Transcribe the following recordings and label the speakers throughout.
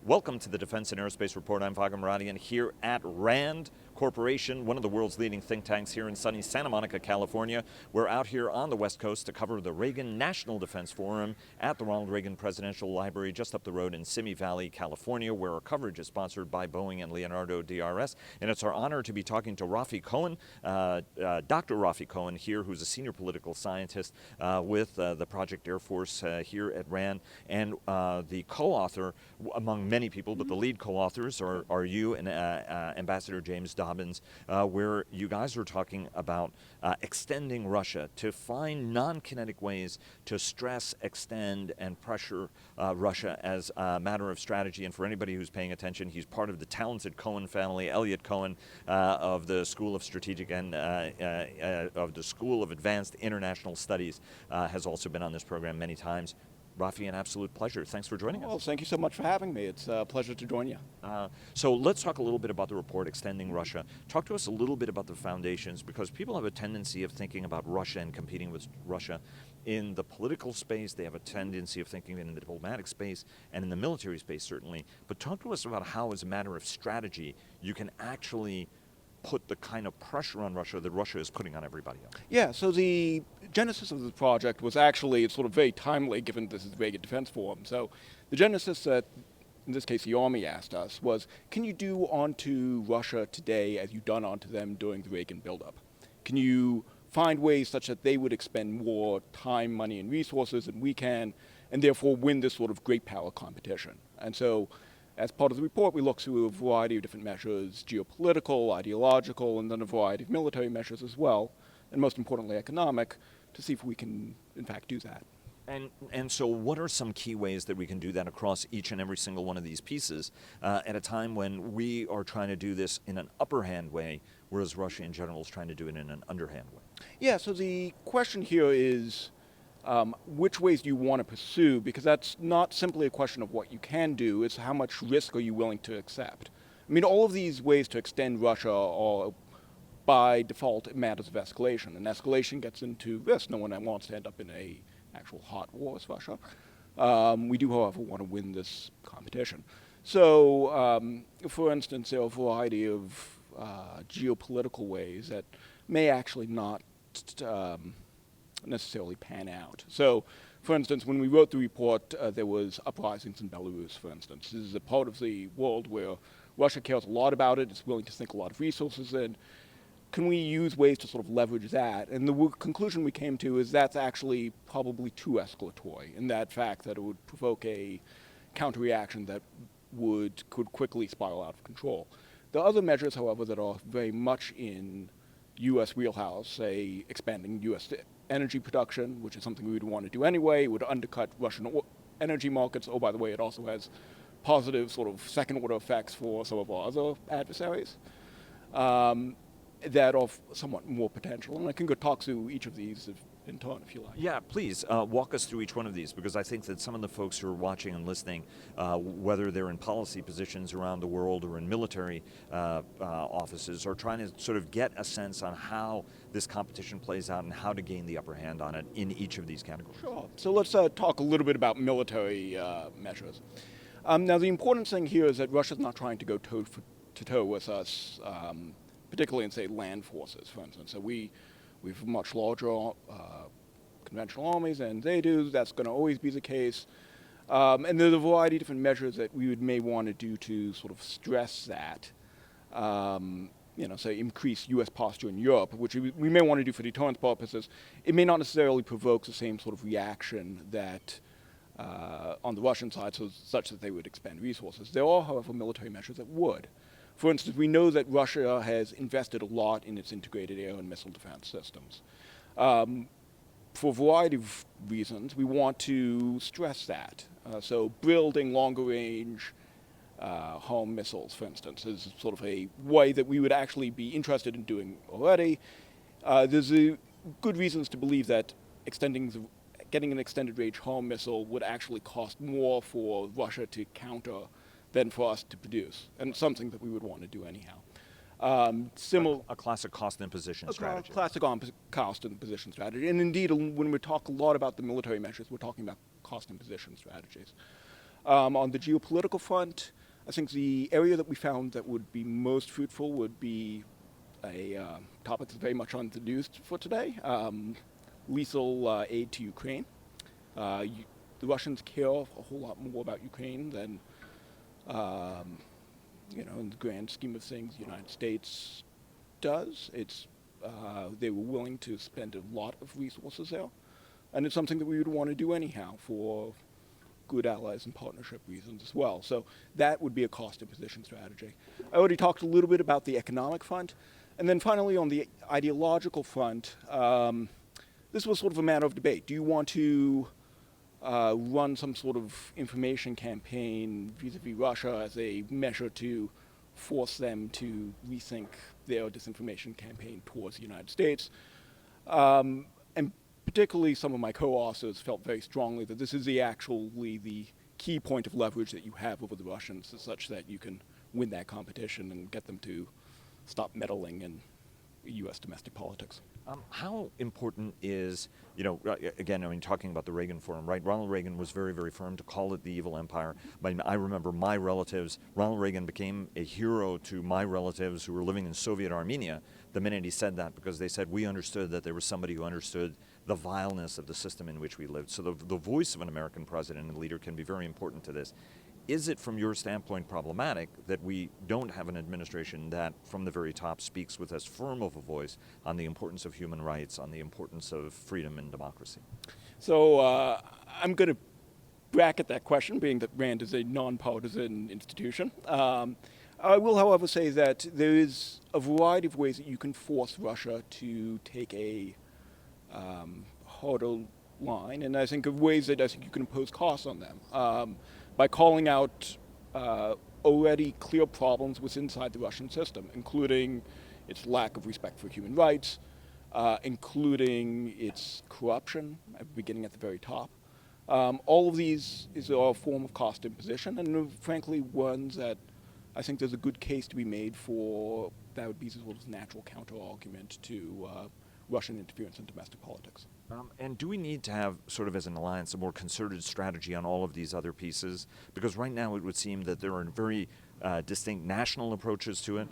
Speaker 1: Welcome to the Defense and Aerospace Report. I'm Vago Muradian here at RAND Corporation, one of the world's leading think tanks here in sunny Santa Monica, California. We're out here on the West Coast to cover the Reagan National Defense Forum at the Ronald Reagan Presidential Library just up the road in Simi Valley, California, where our coverage is sponsored by Boeing and Leonardo DRS. And it's our honor to be talking to Ravi Cohen, Dr. Ravi Cohen here, who's a senior political scientist with the Project Air Force here at RAND, and the co-author, among many people, but the lead co-authors are you and Ambassador James Dobbins, where you guys are talking about extending Russia to find non-kinetic ways to stress, extend, and pressure Russia as a matter of strategy. And for anybody who's paying attention, he's part of the talented Cohen family. Elliot Cohen of the School of Strategic and of the School of Advanced International Studies has also been on this program many times. Rafi, an absolute pleasure. Thanks for joining us.
Speaker 2: Well, thank you so much for having me. It's a pleasure to join you.
Speaker 1: So let's talk a little bit about the report, Extending Russia. Talk to us a little bit about the foundations, because people have a tendency of thinking about Russia and competing with Russia in the political space. They have a tendency of thinking in the diplomatic space and in the military space, certainly. But talk to us about how, as a matter of strategy, you can actually put the kind of pressure on Russia that Russia is putting on everybody else.
Speaker 2: Yeah, so the genesis of the project was actually sort of very timely, given this is the Reagan Defense Forum. So the genesis that, in this case, the Army asked us was, can you do onto Russia today as you've done onto them during the Reagan buildup? Can you find ways such that they would expend more time, money, and resources than we can, and therefore win this sort of great power competition? And so, as part of the report, we looked through a variety of different measures, geopolitical, ideological, and then a variety of military measures as well, and most importantly economic, to see if we can, in fact, do that.
Speaker 1: And so what are some key ways that we can do that across each and every single one of these pieces at a time when we are trying to do this in an upper hand way, whereas Russia in general is trying to do it in an underhand way?
Speaker 2: Yeah, so the question here is, which ways do you want to pursue? Because that's not simply a question of what you can do, it's how much risk are you willing to accept. I mean, all of these ways to extend Russia are, by default, matters of escalation, and escalation gets into risk. No one wants to end up in a actual hot war with Russia. We do, however, want to win this competition. So, for instance, there are a variety of geopolitical ways that may actually not necessarily pan out. So, for instance, when we wrote the report, there was uprisings in Belarus, for instance. This is a part of the world where Russia cares a lot about it, it's willing to sink a lot of resources in. Can we use ways to sort of leverage that? And the conclusion we came to is that's actually probably too escalatory, in that fact that it would provoke a counter-reaction that could quickly spiral out of control. There are other measures, however, that are very much in U.S. wheelhouse, say expanding U.S. energy production, which is something we would want to do anyway. It would undercut Russian energy markets. Oh, by the way, it also has positive sort of second-order effects for some of our other adversaries that are somewhat more potential. And I can go talk through each of these in turn, if you like.
Speaker 1: Yeah, please walk us through each one of these, because I think that some of the folks who are watching and listening, whether they're in policy positions around the world or in military offices, are trying to sort of get a sense on how this competition plays out and how to gain the upper hand on it in each of these categories.
Speaker 2: Sure. So let's talk a little bit about military measures. Now, the important thing here is that Russia's not trying to go toe-to-toe with us, particularly in, say, land forces, for instance. So we have much larger conventional armies than they do. That's going to always be the case. And there's a variety of different measures that we may want to do to sort of stress that, say increase U.S. posture in Europe, which we may want to do for deterrence purposes. It may not necessarily provoke the same sort of reaction that on the Russian side, such that they would expend resources. There are, however, military measures that would. For instance, we know that Russia has invested a lot in its integrated air and missile defense systems. For a variety of reasons, we want to stress that. So building longer-range home missiles, for instance, is sort of a way that we would actually be interested in doing already. There's good reasons to believe that getting an extended-range home missile would actually cost more for Russia to counter than for us to produce, and something that we would want to do anyhow.
Speaker 1: A classic cost imposition strategy.
Speaker 2: Classic cost imposition strategy. And indeed, when we talk a lot about the military measures, we're talking about cost imposition strategies. On the geopolitical front, I think the area that we found that would be most fruitful would be a topic that's very much on the news for today, lethal aid to Ukraine. The Russians care a whole lot more about Ukraine than, in the grand scheme of things, the United States does. They were willing to spend a lot of resources there, and it's something that we would want to do anyhow for good allies and partnership reasons as well. So that would be a cost imposition strategy. I already talked a little bit about the economic front, and then finally on the ideological front, this was sort of a matter of debate. Do you want to run some sort of information campaign vis-a-vis Russia as a measure to force them to rethink their disinformation campaign towards the United States? And particularly some of my co-authors felt very strongly that this is actually the key point of leverage that you have over the Russians, such that you can win that competition and get them to stop meddling in U.S. domestic politics.
Speaker 1: How important is, again, talking about the Reagan Forum, right? Ronald Reagan was very, very firm to call it the evil empire. I remember my relatives, Ronald Reagan became a hero to my relatives who were living in Soviet Armenia the minute he said that, because they said we understood that there was somebody who understood the vileness of the system in which we lived. So the voice of an American president and leader can be very important to this. Is it, from your standpoint, problematic that we don't have an administration that, from the very top, speaks with as firm of a voice on the importance of human rights, on the importance of freedom and democracy?
Speaker 2: So I'm going to bracket that question, being that RAND is a nonpartisan institution. I will, however, say that there is a variety of ways that you can force Russia to take a harder line, and I think of ways that I think you can impose costs on them. By calling out already clear problems within inside the Russian system, including its lack of respect for human rights, including its corruption, beginning at the very top. All of these is a form of cost imposition, and frankly ones that I think there's a good case to be made for. That would be sort of natural counter-argument to Russian interference in domestic politics.
Speaker 1: And do we need to have, sort of as an alliance, a more concerted strategy on all of these other pieces? Because right now it would seem that there are very distinct national approaches to it.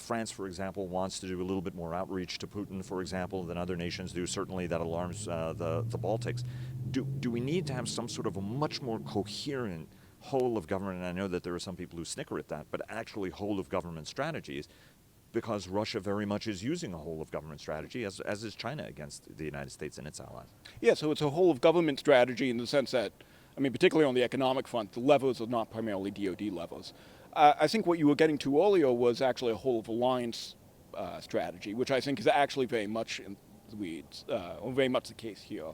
Speaker 1: France, for example, wants to do a little bit more outreach to Putin, for example, than other nations do. Certainly that alarms the Baltics. Do we need to have some sort of a much more coherent whole of government, and I know that there are some people who snicker at that, but actually whole of government strategies, because Russia very much is using a whole of government strategy, as is China against the United States and its allies.
Speaker 2: Yeah, so it's a whole of government strategy in the sense that, particularly on the economic front, the levers are not primarily DoD levers. I think what you were getting to earlier was actually a whole of alliance strategy, which I think is actually very much in the weeds, or very much the case here.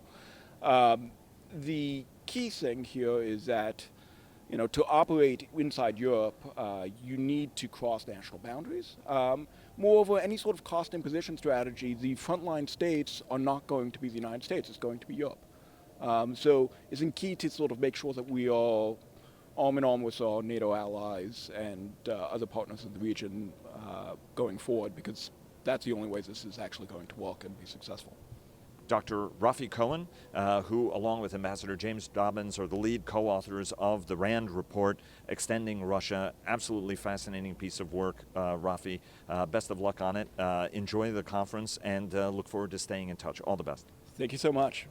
Speaker 2: The key thing here is that to operate inside Europe, you need to cross national boundaries. Moreover, any sort of cost imposition strategy, the frontline states are not going to be the United States, it's going to be Europe. So it's key to sort of make sure that we are arm in arm with our NATO allies and other partners in the region going forward, because that's the only way this is actually going to work and be successful.
Speaker 1: Dr. Ravi Cohen, who, along with Ambassador James Dobbins, are the lead co-authors of the RAND report, Extending Russia. Absolutely fascinating piece of work, Rafi. Best of luck on it. Enjoy the conference and look forward to staying in touch. All the best.
Speaker 2: Thank you so much.